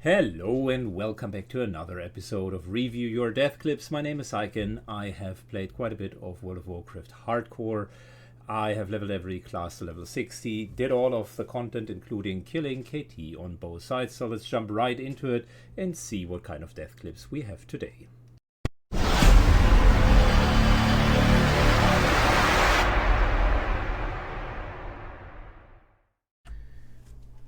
Hello and welcome back to another episode of Review Your Death Clips. My name is Syken. I have played quite a bit of World of Warcraft Hardcore. I have leveled every class to level 60, did all of the content including killing KT on both sides. So let's jump right into it and see what kind of death clips we have today.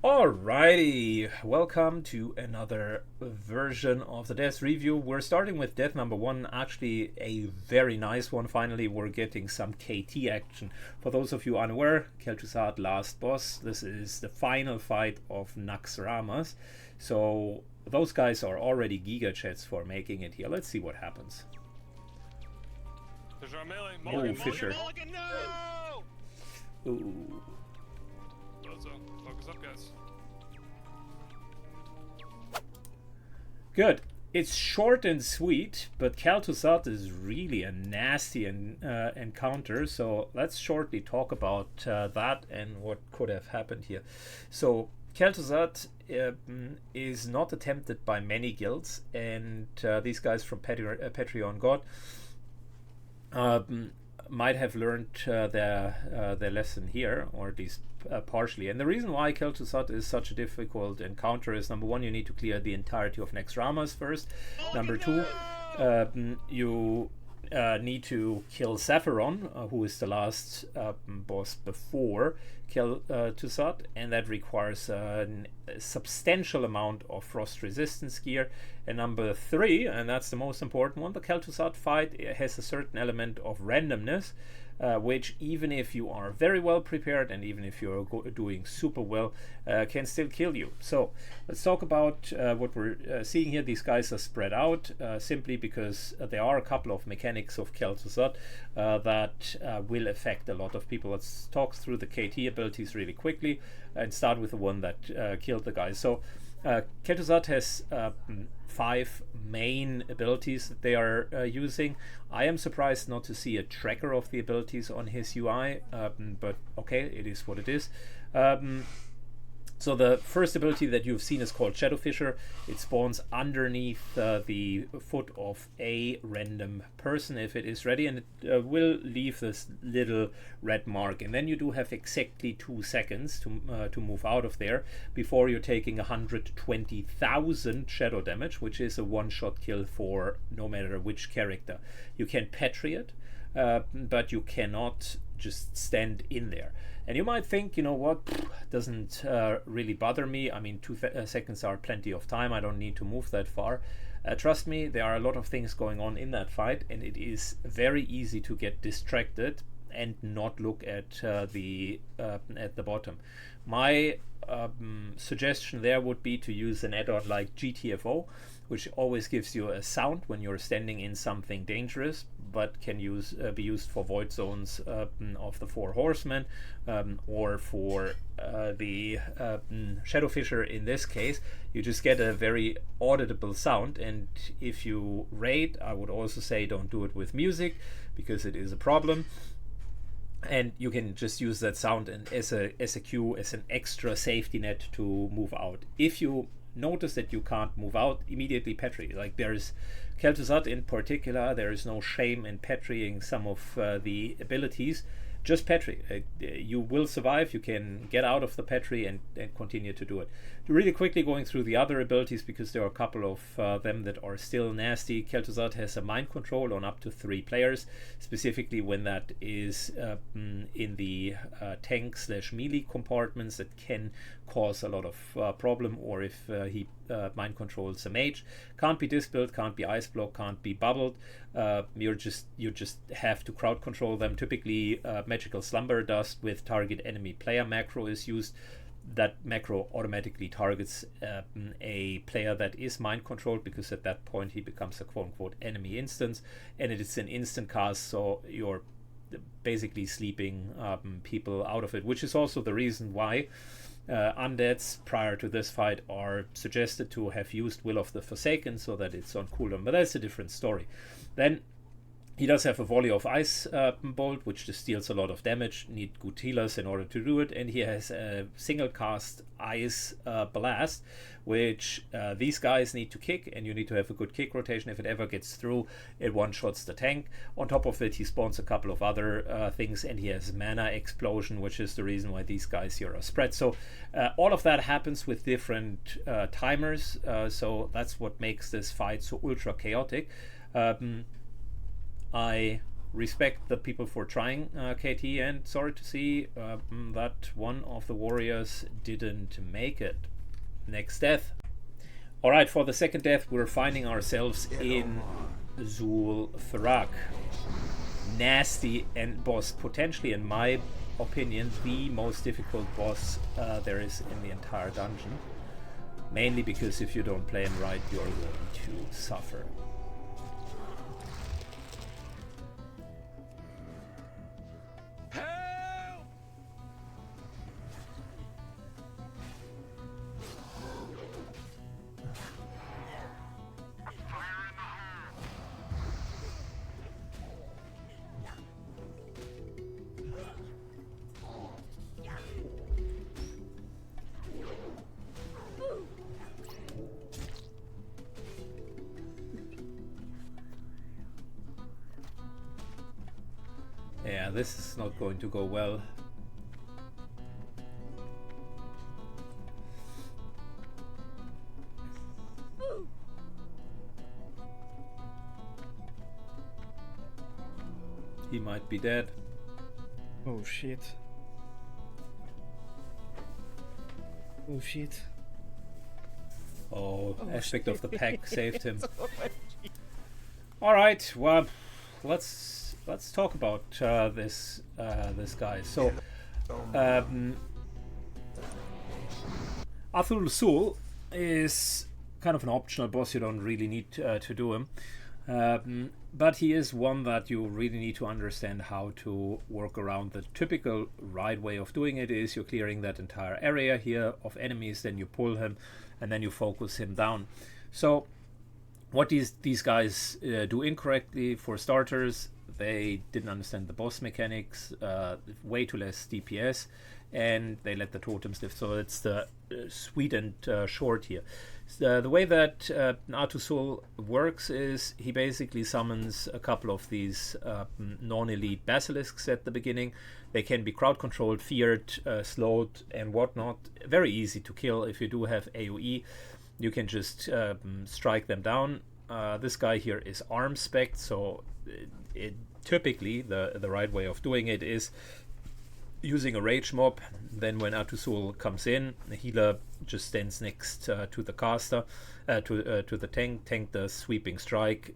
Alrighty, welcome to another version of the death review. We're starting with death number 1, actually a very nice one. Finally, we're getting some KT action. For those of you unaware, Kel'Thuzad last boss. This is the final fight of Naxxramas. So those guys are already giga chats for making it here. Let's see what happens. Morgan, Fisher. Morgan, no! Ooh. Focus up, guys. Good. It's short and sweet, but Kel'Thuzad is really a nasty encounter. So let's shortly talk about that and what could have happened here. So Kel'Thuzad is not attempted by many guilds, and these guys from Patreon God might have learned their lesson here, or at least partially. And the reason why Kel'Thuzad is such a difficult encounter is, number one, you need to clear the entirety of Naxxramas first. Number two, you need to kill Sapphiron, who is the last boss before Kel'Thuzad, and that requires a substantial amount of frost resistance gear. And number three, and that's the most important one, the Kel'Thuzad fight has a certain element of randomness, which, even if you are very well prepared and even if you're doing super well, can still kill you. So let's talk about what we're seeing here. These guys are spread out simply because there are a couple of mechanics of Kel'Thuzad that will affect a lot of people. Let's talk through the KT abilities really quickly and start with the one that killed the guy. So Kel'Thuzad has 5 main abilities that they are using. I am surprised not to see a tracker of the abilities on his UI, but okay, it is what it is. So the first ability that you've seen is called Shadow Fissure. It spawns underneath the foot of a random person if it is ready, and it will leave this little red mark. And then you do have exactly 2 seconds to move out of there before you're taking 120,000 shadow damage, which is a one-shot kill for no matter which character. You can petri it, but you cannot just stand in there. And you might think, you know what, doesn't really bother me. I mean, 2 seconds are plenty of time. I don't need to move that far. Trust me, there are a lot of things going on in that fight, and it is very easy to get distracted and not look at the bottom. My suggestion there would be to use an add-on like GTFO, which always gives you a sound when you're standing in something dangerous, but can be used for void zones of the 4 horsemen, or for the Shadow Fissure. In this case, you just get a very audible sound. And if you raid, I would also say don't do it with music, because it is a problem. And you can just use that sound and as a cue, as an extra safety net to move out. If you notice that you can't move out, immediately petri. Like, there's Kel'Thuzad in particular, there is no shame in petrying some of the abilities. Just petri. You will survive. You can get out of the petri and continue to do it. Really quickly going through the other abilities, because there are a couple of them that are still nasty. Kel'Thuzad has a mind control on up to 3 players, specifically when that is in the tank/melee compartments. That can cause a lot of problem, or if he mind controls a mage. Can't be dispelled, can't be ice block, can't be bubbled. You just have to crowd control them. Typically magical slumber dust with target enemy player macro is used. That macro automatically targets a player that is mind controlled, because at that point he becomes a quote-unquote enemy instance, and it is an instant cast, so you're basically sleeping people out of it, which is also the reason why undeads prior to this fight are suggested to have used Will of the Forsaken, so that it's on cooldown, but that's a different story. Then He does have a volley of ice bolt, which just deals a lot of damage. Need good healers in order to do it. And he has a single cast ice blast, which these guys need to kick, and you need to have a good kick rotation. If it ever gets through, it one-shots the tank. On top of it, he spawns a couple of other things, and he has mana explosion, which is the reason why these guys here are spread. So all of that happens with different timers, so that's what makes this fight so ultra chaotic. I respect the people for trying, KT, and sorry to see that one of the warriors didn't make it. Next death. Alright, for the second death, we're finding ourselves in Zul Farrak. Nasty end boss, potentially, in my opinion, the most difficult boss there is in the entire dungeon. Mainly because if you don't play him right, you're going to suffer. Yeah, this is not going to go well. He might be dead. Oh shit. Oh shit. Oh, aspect of the pack saved him. Alright, well, let's talk about this guy. So Athul Sul is kind of an optional boss. You don't really need to do him, but he is one that you really need to understand how to work around. The typical right way of doing it is you're clearing that entire area here of enemies, then you pull him, and then you focus him down. So what these guys do incorrectly, for starters, they didn't understand the boss mechanics, way too less DPS, and they let the totems live. So it's the sweet and short here. The way that Atusul works is he basically summons a couple of these non-elite basilisks at the beginning. They can be crowd controlled, feared, slowed, and whatnot. Very easy to kill. If you do have AoE, you can just strike them down. This guy here is arm spec, so typically the right way of doing it is using a rage mob. Then when Atusul comes in, the healer just stands next to the caster, to the tank the sweeping strike,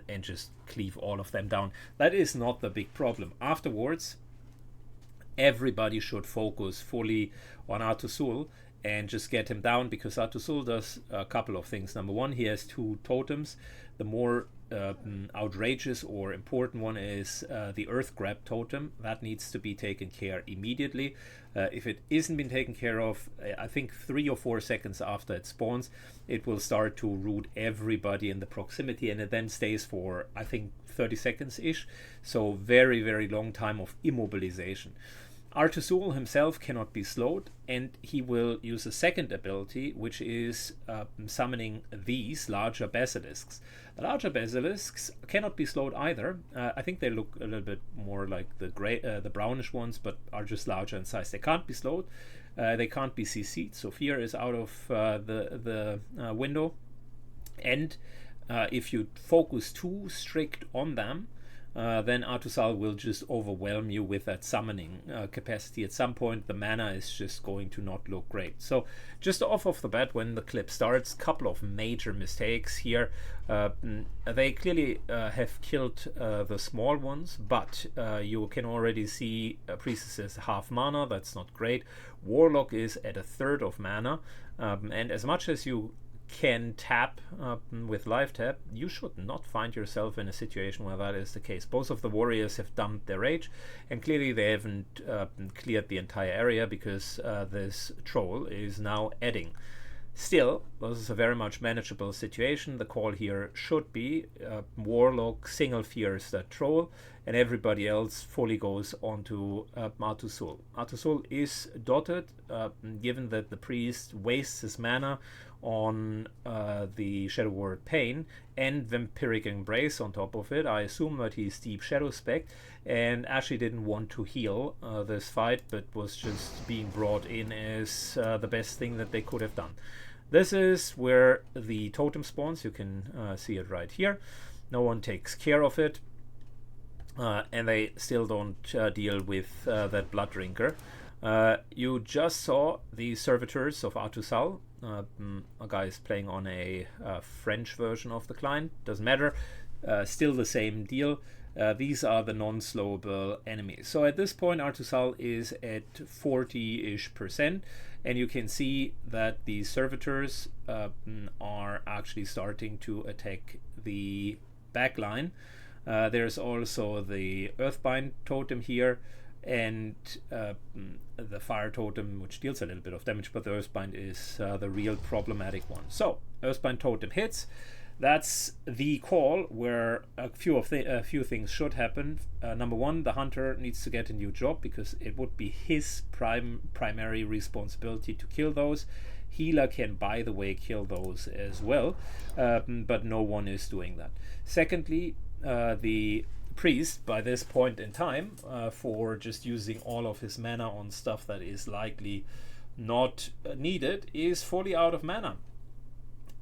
and just cleave all of them down. That is not the big problem. Afterwards, everybody should focus fully on Atusul and just get him down, because Atusul does a couple of things. Number one, he has two totems. The more outrageous or important one is the Earth Grab totem. That needs to be taken care immediately. If it isn't been taken care of, I think 3 or 4 seconds after it spawns, it will start to root everybody in the proximity, and it then stays for, I think, 30 seconds ish. So very, very long time of immobilization. Artusul himself cannot be slowed, and he will use a second ability, which is summoning these larger basilisks. The larger basilisks cannot be slowed either. I think they look a little bit more like the brownish ones, but are just larger in size. They can't be slowed. They can't be CC'd, so fear is out of the window. And if you focus too strict on them, then Artusal will just overwhelm you with that summoning capacity. At some point, the mana is just going to not look great. So just off the bat, when the clip starts, couple of major mistakes here. They clearly have killed the small ones, but you can already see Priestess is half mana. That's not great. Warlock is at 1/3 of mana, and as much as you can tap with live tap, you should not find yourself in a situation where that is the case. Both of the warriors have dumped their rage, and clearly they haven't cleared the entire area, because this troll is now adding. Still, this is a very much manageable situation. The call here should be Warlock single fears that troll, and everybody else fully goes onto Artusul. Artusul is dotted, given that the priest wastes his mana on the Shadow Word Pain and Vampiric Embrace on top of it. I assume that he's Deep Shadow Spec and actually didn't want to heal this fight, but was just being brought in as the best thing that they could have done. This is where the totem spawns. You can see it right here. No one takes care of it, and they still don't deal with that Blood Drinker. You just saw the servitors of Artusal. A guy is playing on a French version of the client. Doesn't matter. Still the same deal. These are the non-slowable enemies. So at this point, Artusal is at 40-ish%, and you can see that the servitors are actually starting to attack the backline. There's also the Earthbind totem here, and the Fire totem, which deals a little bit of damage, but the Earthbind is the real problematic one. So Earthbind totem hits. That's the call where a few things should happen. Number one, the hunter needs to get a new job, because it would be his primary responsibility to kill those. Healer can, by the way, kill those as well, but no one is doing that. Secondly, the priest, by this point in time, for just using all of his mana on stuff that is likely not needed, is fully out of mana.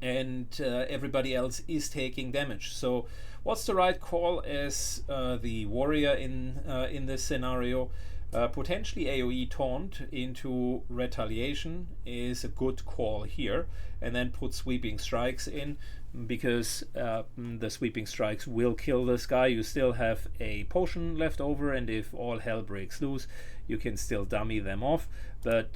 And everybody else is taking damage. So what's the right call as the warrior in this scenario? Potentially AoE taunt into retaliation is a good call here, and then put sweeping strikes in, because the sweeping strikes will kill this guy. You still have a potion left over, and if all hell breaks loose, you can still dummy them off. But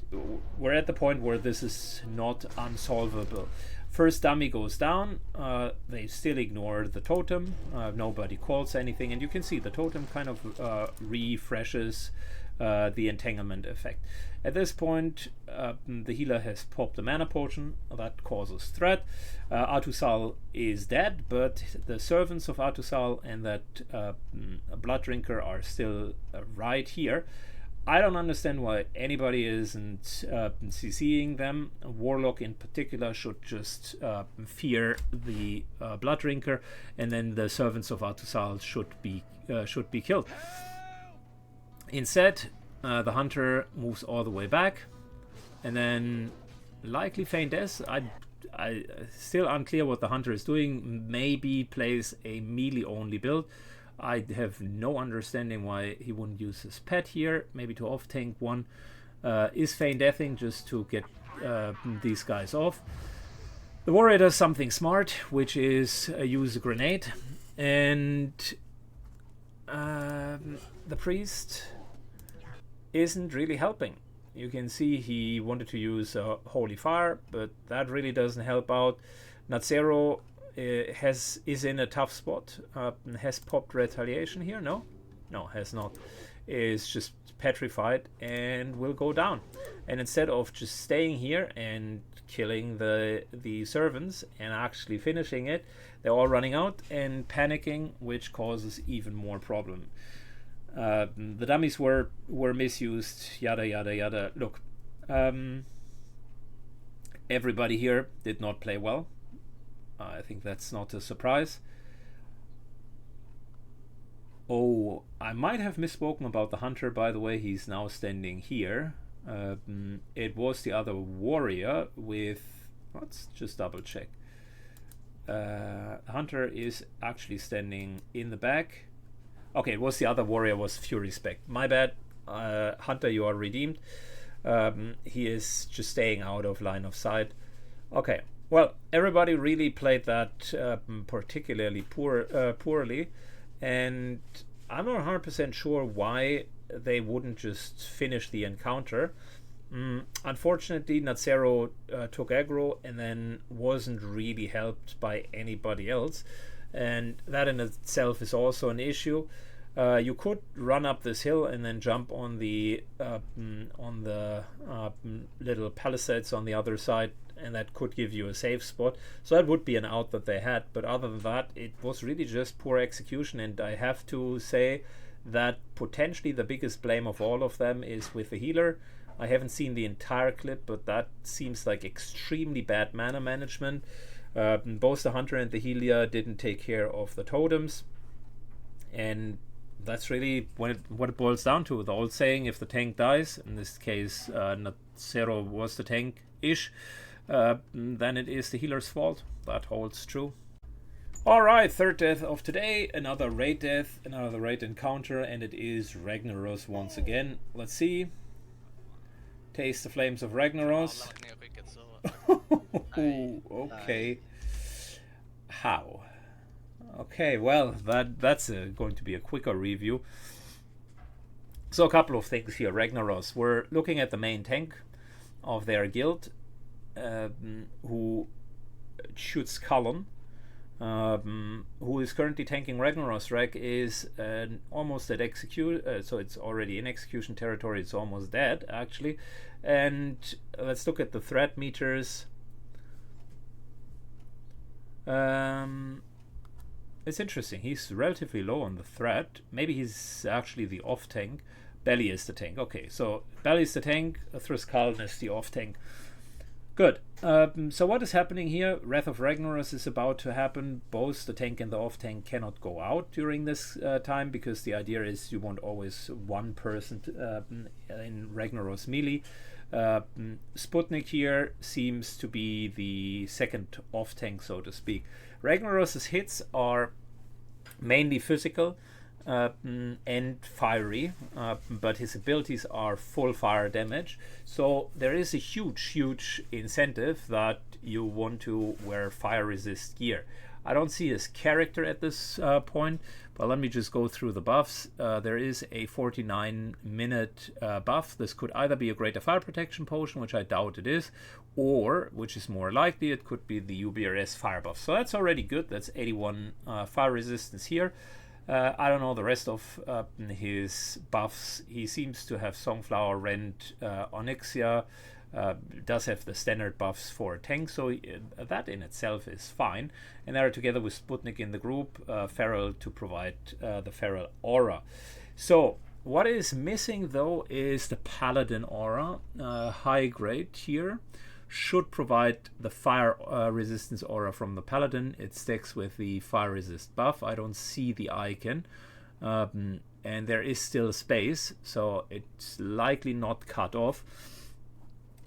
we're at the point where this is not unsolvable. First dummy goes down, they still ignore the totem, nobody calls anything, and you can see the totem kind of refreshes the entanglement effect. At this point, the healer has popped a mana potion, that causes threat. Artusal is dead, but the servants of Artusal and that Blood Drinker are still right here. I don't understand why anybody isn't CCing them. Warlock in particular should just fear the Blood Drinker, and then the servants of Artusal should be killed. Instead, the hunter moves all the way back, and then likely feign death. I still unclear what the hunter is doing. Maybe plays a melee only build. I have no understanding why he wouldn't use his pet here, maybe to off-tank one. Is feign deathing just to get these guys off. The warrior does something smart, which is use a grenade, and the priest isn't really helping. You can see he wanted to use Holy Fire, but that really doesn't help out. Naxxramas is in a tough spot. Has popped retaliation here? No, has not. Is just petrified and will go down. And instead of just staying here and killing the servants and actually finishing it, they're all running out and panicking, which causes even more problem. The dummies were misused, yada yada yada. Look, everybody here did not play well. I think that's not a surprise. Oh, I might have misspoken about the hunter, by the way. He's now standing here. It was the other warrior with... Let's just double check. Hunter is actually standing in the back. Okay, it was the other warrior, was Fury Spec. My bad. Hunter, you are redeemed. He is just staying out of line of sight. Okay. Well, everybody really played that particularly poorly, and I'm not 100% sure why they wouldn't just finish the encounter. Unfortunately, Naxxramas took aggro and then wasn't really helped by anybody else, and that in itself is also an issue. You could run up this hill and then jump on the little palisades on the other side and that could give you a safe spot. So that would be an out that they had, but other than that, it was really just poor execution. And I have to say that potentially the biggest blame of all of them is with the healer. I haven't seen the entire clip, but that seems like extremely bad mana management. Both the hunter and the healer didn't take care of the totems, and that's really what it boils down to. The old saying, if the tank dies, in this case Naxxramas was the tank-ish, then it is the healer's fault. That holds true. Alright, third death of today, another raid death, another raid encounter, and it is Ragnaros once again. Let's see. Taste the flames of Ragnaros. Okay. How? Okay, well, that's going to be a quicker review. So a couple of things here. Ragnaros, we're looking at the main tank of their guild, who shoots Cullen, who is currently tanking Ragnaros. Rag is almost at execute, so it's already in execution territory. It's almost dead, actually. And let's look at the threat meters. It's interesting. He's relatively low on the threat. Maybe he's actually the off tank. Belly is the tank. Okay, so Belly is the tank. Thruskalln is the off tank. Good. So what is happening here? Wrath of Ragnaros is about to happen. Both the tank and the off tank cannot go out during this time, because the idea is you want always one person in Ragnaros melee. Sputnik here seems to be the second off tank, so to speak. Ragnaros's hits are mainly physical and fiery, but his abilities are full fire damage. So there is a huge incentive that you want to wear fire resist gear. I don't see his character at this point, but let me just go through the buffs. There is a 49-minute buff. This could either be a greater fire protection potion, which I doubt it is, or, which is more likely, it could be the UBRS fire buff. So that's already good. That's 81 fire resistance here. I don't know the rest of his buffs. He seems to have Songflower, Rend, Onyxia, does have the standard buffs for a tank, so that in itself is fine. And they're together with Sputnik in the group, Feral to provide the Feral aura. So what is missing though is the Paladin aura. High grade here should provide the fire resistance aura from the Paladin. It sticks with the fire resist buff. I don't see the icon, and there is still space, so it's likely not cut off.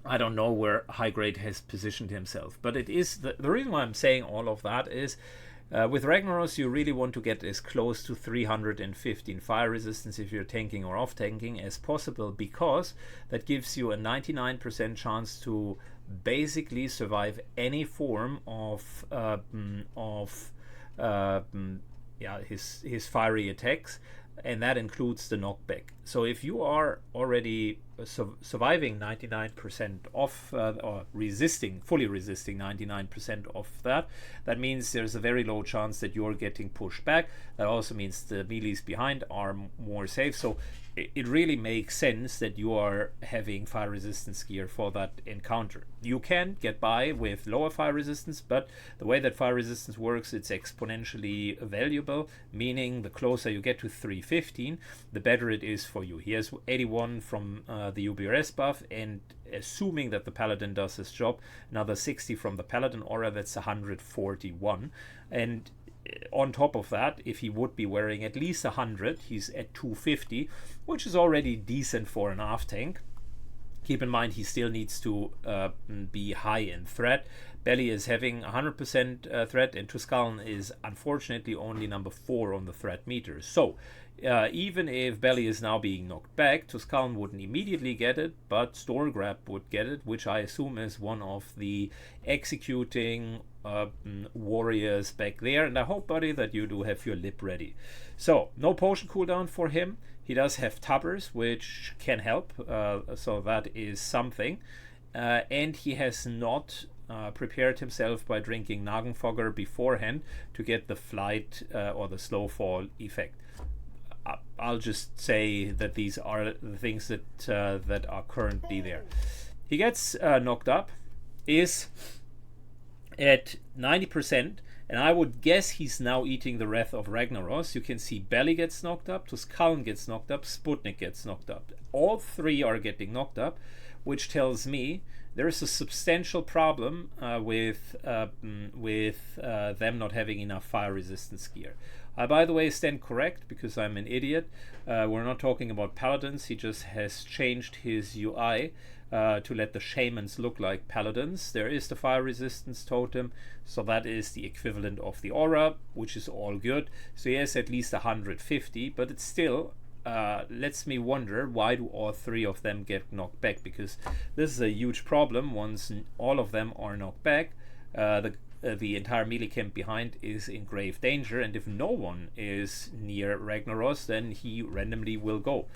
I don't know where high grade has positioned himself, but it is the reason why I'm saying all of that is with Ragnaros you really want to get as close to 315 fire resistance if you're tanking or off tanking as possible, because that gives you a 99% chance to basically survive any form of his fiery attacks, and that includes the knockback. So if you are already surviving 99% off, or fully resisting 99% of that, that means there's a very low chance that you're getting pushed back. That also means the melees behind are more safe. So it really makes sense that you are having fire resistance gear for that encounter. You can get by with lower fire resistance, but the way that fire resistance works, it's exponentially valuable, meaning the closer you get to 315, the better it is for you. He has 81 from the UBRS buff, and assuming that the Paladin does his job, another 60 from the Paladin aura, that's 141. And on top of that, if he would be wearing at least 100, he's at 250, which is already decent for an AF tank. Keep in mind, he still needs to be high in threat. Belly is having 100% threat, and Thruskalln is unfortunately only number 4 on the threat meter. So even if Belly is now being knocked back, Thruskalln wouldn't immediately get it, but Storegrab would get it, which I assume is one of the executing warriors back there. And I hope, buddy, that you do have your lip ready. So no potion cooldown for him. He does have Tubbers, which can help, so that is something. And he has not prepared himself by drinking Nagenfogger beforehand to get the flight or the slow fall effect. I'll just say that these are the things that are currently there. He gets knocked up. is at 90%, and I would guess he's now eating the Wrath of Ragnaros. You can see Belly gets knocked up, Tuskaln gets knocked up, Sputnik gets knocked up. All three are getting knocked up, which tells me there's a substantial problem with them not having enough fire resistance gear. I, by the way, stand correct because I'm an idiot. We're not talking about paladins. He just has changed his UI to let the shamans look like paladins. There is the fire resistance totem, so that is the equivalent of the aura, which is all good. So he has at least 150, but it still lets me wonder, why do all three of them get knocked back? Because this is a huge problem. Once all of them are knocked back, the entire melee camp behind is in grave danger, and if no one is near Ragnaros, then he randomly will go.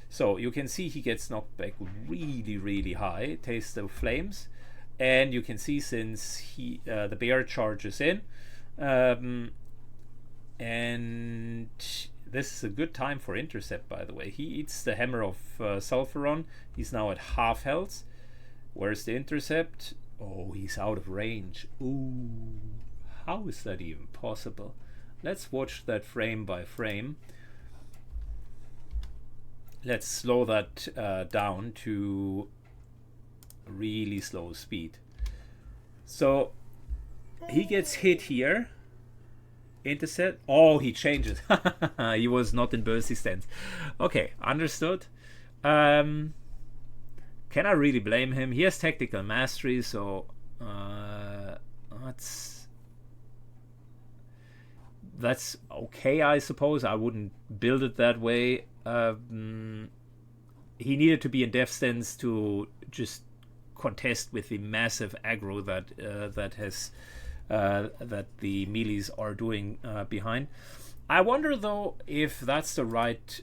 So you can see he gets knocked back really, really high. Taste of Flames, and you can see since the bear charges in, and this is a good time for intercept, by the way. He eats the Hammer of Sulfuron. He's now at half health. Where's the intercept? Oh, he's out of range. Ooh, how is that even possible? Let's watch that frame by frame. Let's slow that down to really slow speed. So he gets hit here. Intercept. Oh, he changes. He was not in bursty stance. Okay, understood. Can I really blame him? He has tactical mastery, so that's okay, I suppose. I wouldn't build it that way. He needed to be in death stance to just contest with the massive aggro that the melees are doing behind. I wonder though if that's the right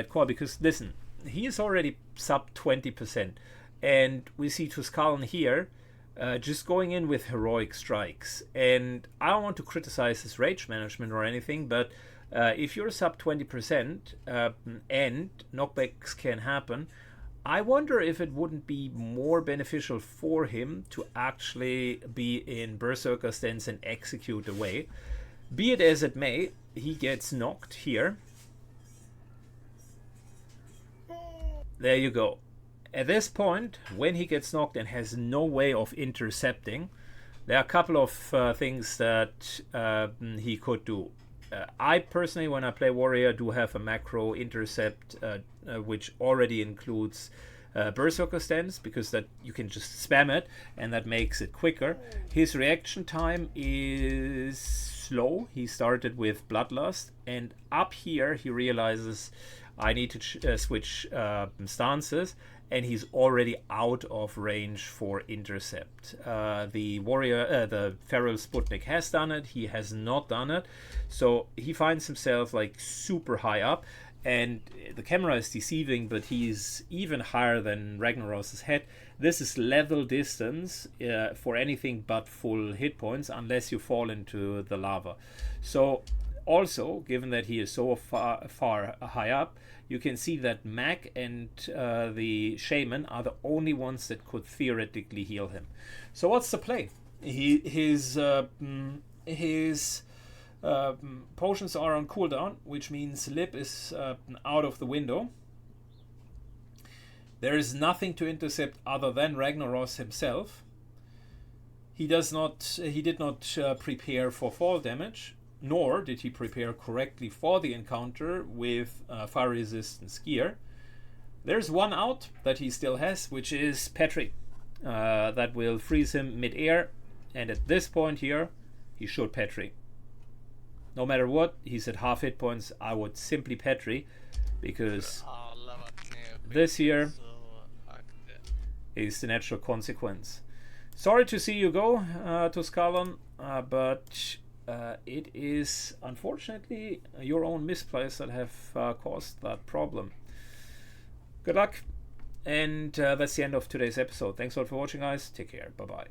call, because listen, he is already sub 20%, and we see Tuskaln here just going in with heroic strikes. And I don't want to criticize his rage management or anything, but if you're sub 20% and knockbacks can happen, I wonder if it wouldn't be more beneficial for him to actually be in Berserker stance and execute away. Be it as it may, he gets knocked here. There you go. At this point, when he gets knocked and has no way of intercepting, there are a couple of things that he could do. I personally, when I play warrior, do have a macro intercept which already includes Berserker stance, because that you can just spam it and that makes it quicker. His reaction time is slow. He started with Bloodlust, and up here he realizes I need to switch stances, and he's already out of range for intercept. The warrior, the feral Sputnik has done it. He has not done it, so he finds himself like super high up, and the camera is deceiving, but he's even higher than Ragnaros' head. This is level distance for anything but full hit points, unless you fall into the lava. So also, given that he is so far high up, you can see that Mac and the Shaman are the only ones that could theoretically heal him. So what's the play? His potions are on cooldown, which means Lip is out of the window. There is nothing to intercept other than Ragnaros himself. He did not prepare for fall damage, nor did he prepare correctly for the encounter with fire resistance gear. There's one out that he still has, which is Petri. That will freeze him mid-air, and at this point here, he should Petri. No matter what, he's at half hit points. I would simply Petri, because this here is the natural consequence. Sorry to see you go, Tuskaln, but it is unfortunately your own misplays that have caused that problem. Good luck, and that's the end of today's episode. Thanks a lot for watching, guys. Take care. Bye bye.